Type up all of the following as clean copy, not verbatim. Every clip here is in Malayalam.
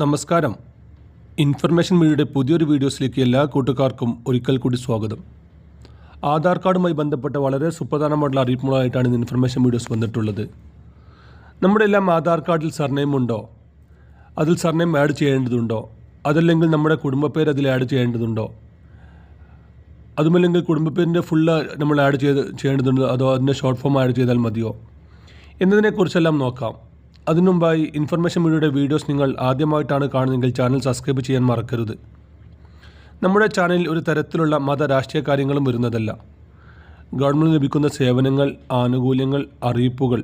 നമസ്കാരം. ഇൻഫർമേഷൻ മീഡിയയുടെ പുതിയൊരു വീഡിയോസിലേക്ക് എല്ലാ കൂട്ടുകാർക്കും ഒരിക്കൽ കൂടി സ്വാഗതം. ആധാർ കാർഡുമായി ബന്ധപ്പെട്ട വളരെ സുപ്രധാനമായിട്ടുള്ള അറിയിപ്പുകളായിട്ടാണ് ഇന്ന് ഇൻഫർമേഷൻ വീഡിയോസ് വന്നിട്ടുള്ളത്. നമ്മുടെ എല്ലാം ആധാർ കാർഡിൽ സർനെയിം ഉണ്ടോ, അതിൽ സർനെയിം ആഡ് ചെയ്യേണ്ടതുണ്ടോ, അതല്ലെങ്കിൽ നമ്മുടെ കുടുംബപ്പേര് അതിൽ ആഡ് ചെയ്യേണ്ടതുണ്ടോ, അതുമല്ലെങ്കിൽ കുടുംബപ്പേരിൻ്റെ ഫുള്ള് നമ്മൾ ആഡ് ചെയ്യേണ്ടതുണ്ടോ, അതോ അതിൻ്റെ ഷോർട്ട് ഫോം ആഡ് ചെയ്താൽ മതിയോ എന്നതിനെക്കുറിച്ചെല്ലാം നോക്കാം. അതിനുമുമ്പായി ഇൻഫർമേഷൻ മീഡിയയുടെ വീഡിയോസ് നിങ്ങൾ ആദ്യമായിട്ടാണ് കാണുന്നതെങ്കിൽ ചാനൽ സബ്സ്ക്രൈബ് ചെയ്യാൻ മറക്കരുത്. നമ്മുടെ ചാനലിൽ ഒരു തരത്തിലുള്ള മത രാഷ്ട്രീയ കാര്യങ്ങളും വരുന്നതല്ല. ഗവൺമെൻറ് ലഭിക്കുന്ന സേവനങ്ങൾ, ആനുകൂല്യങ്ങൾ, അറിയിപ്പുകൾ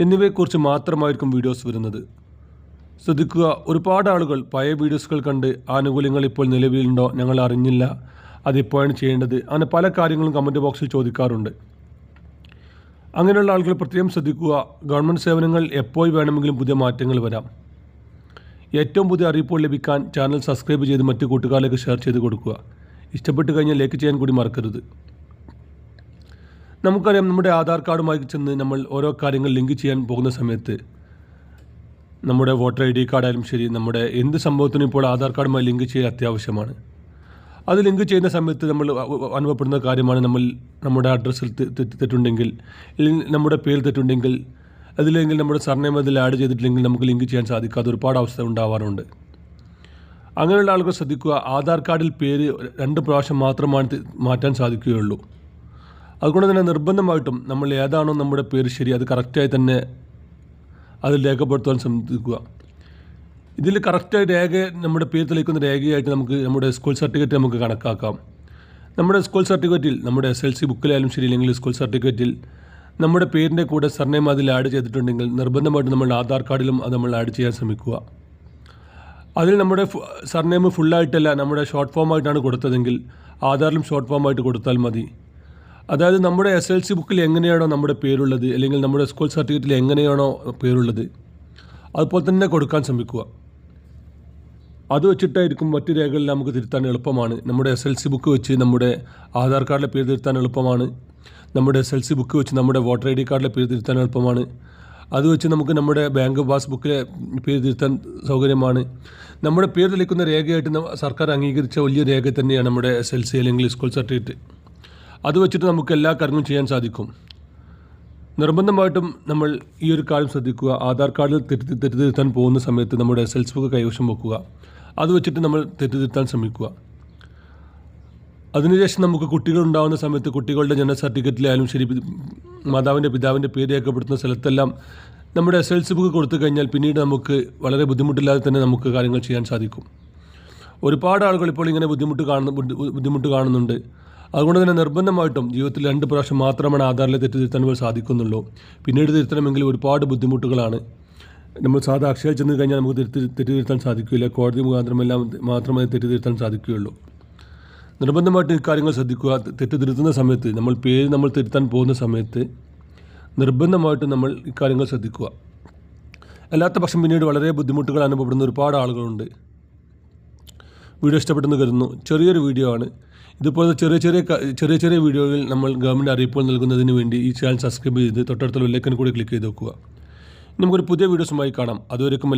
എന്നിവയെക്കുറിച്ച് മാത്രമായിരിക്കും വീഡിയോസ് വരുന്നത്. ശ്രദ്ധിക്കുക, ഒരുപാട് ആളുകൾ പഴയ വീഡിയോസുകൾ കണ്ട് ആനുകൂല്യങ്ങൾ ഇപ്പോൾ നിലവിലുണ്ടോ, ഞങ്ങൾ അറിഞ്ഞില്ല, അതിപ്പോഴാണ് ചെയ്യേണ്ടത്, അങ്ങനെ പല കാര്യങ്ങളും കമൻറ്റ് ബോക്സിൽ ചോദിക്കാറുണ്ട്. അങ്ങനെയുള്ള ആളുകൾ പ്രത്യേകം ശ്രദ്ധിക്കുക. ഗവൺമെൻറ് സേവനങ്ങൾ എപ്പോൾ വേണമെങ്കിലും പുതിയ മാറ്റങ്ങൾ വരാം. ഏറ്റവും പുതിയ അറിയിപ്പുകൾ ലഭിക്കാൻ ചാനൽ സബ്സ്ക്രൈബ് ചെയ്ത് മറ്റു കൂട്ടുകാരിലേക്ക് ഷെയർ ചെയ്ത് കൊടുക്കുക. ഇഷ്ടപ്പെട്ട് കഴിഞ്ഞാൽ ലൈക്ക് ചെയ്യാൻ കൂടി മറക്കരുത്. നമുക്കറിയാം, നമ്മുടെ ആധാർ കാർഡുമായി ചെന്ന് നമ്മൾ ഓരോ കാര്യങ്ങൾ ലിങ്ക് ചെയ്യാൻ പോകുന്ന സമയത്ത് നമ്മുടെ വോട്ടർ ID കാർഡായാലും ശരി, നമ്മുടെ എന്ത് സംഭവത്തിനും ഇപ്പോൾ ആധാർ കാർഡുമായി ലിങ്ക് ചെയ്യാൻ അത്യാവശ്യമാണ്. അത് ലിങ്ക് ചെയ്യുന്ന സമയത്ത് നമ്മൾ അനുഭവപ്പെടുന്ന കാര്യമാണ്, നമ്മുടെ അഡ്രസ്സിൽ തെറ്റുണ്ടെങ്കിൽ, അല്ലെങ്കിൽ നമ്മുടെ പേര് തെറ്റുണ്ടെങ്കിൽ, അതില്ലെങ്കിൽ നമ്മുടെ സർനെയിം അതിൽ ആഡ് ചെയ്തിട്ടില്ലെങ്കിൽ നമുക്ക് ലിങ്ക് ചെയ്യാൻ സാധിക്കാത്ത ഒരുപാട് അവസ്ഥ ഉണ്ടാവാറുണ്ട്. അങ്ങനെയുള്ള ആളുകൾ ശ്രദ്ധിക്കുക, ആധാർ കാർഡിൽ പേര് 2 പ്രാവശ്യം മാത്രമാണ് മാറ്റാൻ സാധിക്കുകയുള്ളൂ. അതുകൊണ്ട് തന്നെ നിർബന്ധമായിട്ടും നമ്മൾ ഏതാണോ നമ്മുടെ പേര് ശരി, അത് കറക്റ്റായി തന്നെ അതിൽ രേഖപ്പെടുത്താൻ ശ്രമിക്കുക. ഇതിൽ കറക്റ്റായി നമ്മുടെ പേര് തെളിയിക്കുന്ന രേഖയായിട്ട് നമുക്ക് നമ്മുടെ സ്കൂൾ സർട്ടിഫിക്കറ്റ് നമുക്ക് കണക്കാക്കാം. നമ്മുടെ സ്കൂൾ സർട്ടിഫിക്കറ്റിൽ, നമ്മുടെ SLC ബുക്കിലായാലും ശരി, അല്ലെങ്കിൽ സ്കൂൾ സർട്ടിഫിക്കറ്റിൽ നമ്മുടെ പേരിൻ്റെ കൂടെ സർനെയിം അതിൽ ആഡ് ചെയ്തിട്ടുണ്ടെങ്കിൽ നിർബന്ധമായിട്ട് നമ്മൾ ആധാർ കാർഡിലും അത് നമ്മൾ ആഡ് ചെയ്യാൻ ശ്രമിക്കുക. അതിൽ നമ്മുടെ സർനെയിം ഫുള്ളായിട്ടല്ല, നമ്മുടെ ഷോർട്ട് ഫോമായിട്ടാണ് കൊടുത്തതെങ്കിൽ ആധാറിലും ഷോർട്ട് ഫോമായിട്ട് കൊടുത്താൽ മതി. അതായത് നമ്മുടെ SLC ബുക്കിൽ എങ്ങനെയാണോ നമ്മുടെ പേരുള്ളത്, അല്ലെങ്കിൽ നമ്മുടെ സ്കൂൾ സർട്ടിഫിക്കറ്റിൽ എങ്ങനെയാണോ പേരുള്ളത്, അതുപോലെ തന്നെ കൊടുക്കാൻ ശ്രമിക്കുക. അത് വെച്ചിട്ടായിരിക്കും മറ്റു രേഖകളിൽ നമുക്ക് തിരുത്താൻ എളുപ്പമാണ്. നമ്മുടെ SLC ബുക്ക് വെച്ച് നമ്മുടെ ആധാർ കാർഡിലെ പേര് തിരുത്താൻ എളുപ്പമാണ്. നമ്മുടെ SLC ബുക്ക് വെച്ച് നമ്മുടെ വോട്ടർ ID കാർഡിലെ പേര് തിരുത്താൻ എളുപ്പമാണ്. അത് വെച്ച് നമുക്ക് നമ്മുടെ ബാങ്ക് പാസ്ബുക്കിലെ പേര് തിരുത്താൻ സൗകര്യമാണ്. നമ്മുടെ പേര് തെളിയിക്കുന്ന രേഖയായിട്ട് സർക്കാർ അംഗീകരിച്ച വലിയ രേഖ തന്നെയാണ് നമ്മുടെ SLC അല്ലെങ്കിൽ സ്കൂൾ സർട്ടിഫിക്കറ്റ്. അത് വെച്ചിട്ട് നമുക്ക് എല്ലാ കാര്യങ്ങളും ചെയ്യാൻ സാധിക്കും. നിർബന്ധമായിട്ടും നമ്മൾ ഈ ഒരു കാര്യം ശ്രദ്ധിക്കുക. ആധാർ കാർഡിൽ തെറ്റുതിരുത്താൻ പോകുന്ന സമയത്ത് നമ്മുടെ SLC ബുക്ക് കൈവശം വെക്കുക. അത് വെച്ചിട്ട് നമ്മൾ തെറ്റുതിരുത്താൻ ശ്രമിക്കുക. അതിനുശേഷം നമുക്ക് കുട്ടികളുണ്ടാകുന്ന സമയത്ത് കുട്ടികളുടെ ജനന സർട്ടിഫിക്കറ്റിലായാലും ശരി, മാതാവിൻ്റെ പിതാവിൻ്റെ പേര് രേഖപ്പെടുത്തുന്ന സ്ഥലത്തെല്ലാം നമ്മുടെ SLC ബുക്ക് കൊടുത്തു കഴിഞ്ഞാൽ പിന്നീട് നമുക്ക് വളരെ ബുദ്ധിമുട്ടില്ലാതെ തന്നെ നമുക്ക് കാര്യങ്ങൾ ചെയ്യാൻ സാധിക്കും. ഒരുപാട് ആളുകൾ ഇപ്പോൾ ഇങ്ങനെ ബുദ്ധിമുട്ട് കാണുന്നുണ്ട്. അതുകൊണ്ട് തന്നെ നിർബന്ധമായിട്ടും ജീവിതത്തിൽ 2 പ്രാവശ്യം മാത്രമാണ് ആധാറിലെ തെറ്റുതിരുത്താൻ സാധിക്കുന്നുള്ളൂ. പിന്നീട് തിരുത്തണമെങ്കിൽ ഒരുപാട് ബുദ്ധിമുട്ടുകളാണ്. നമ്മൾ സാധാ അക്ഷയയിൽ ചെന്ന് കഴിഞ്ഞാൽ നമുക്ക് തെറ്റുതിരുത്താൻ സാധിക്കില്ല. കോടതി മുഖാന്തരമെല്ലാം മാത്രമേ തെറ്റുതിരുത്താൻ സാധിക്കുകയുള്ളൂ. നിർബന്ധമായിട്ടും ഇക്കാര്യങ്ങൾ ശ്രദ്ധിക്കുക. തെറ്റുതിരുത്തുന്ന സമയത്ത് നമ്മൾ തിരുത്താൻ പോകുന്ന സമയത്ത് നിർബന്ധമായിട്ടും നമ്മൾ ഇക്കാര്യങ്ങൾ ശ്രദ്ധിക്കുക. അല്ലാത്ത പക്ഷം പിന്നീട് വളരെ ബുദ്ധിമുട്ടുകൾ അനുഭവപ്പെടുന്ന ഒരുപാട് ആളുകളുണ്ട്. വീഡിയോ ഇഷ്ടപ്പെട്ടെന്ന് കരുതുന്നു. ചെറിയൊരു വീഡിയോ ആണ്. ഇതുപോലെ ചെറിയ ചെറിയ വീഡിയോകളിൽ നമ്മൾ ഗവൺമെൻറ് അറിയിപ്പുകൾ നൽകുന്നതിന് വേണ്ടി ഈ ചാനൽ സബ്സ്ക്രൈബ് ചെയ്ത് തൊട്ടടുത്തുള്ള ബെല്ലൈക്കൺ കൂടി ക്ലിക്ക് ചെയ്ത് വെക്കുക. നമുക്കൊരു പുതിയ വീഡിയോസുമായി കാണാം. അതുവരെയും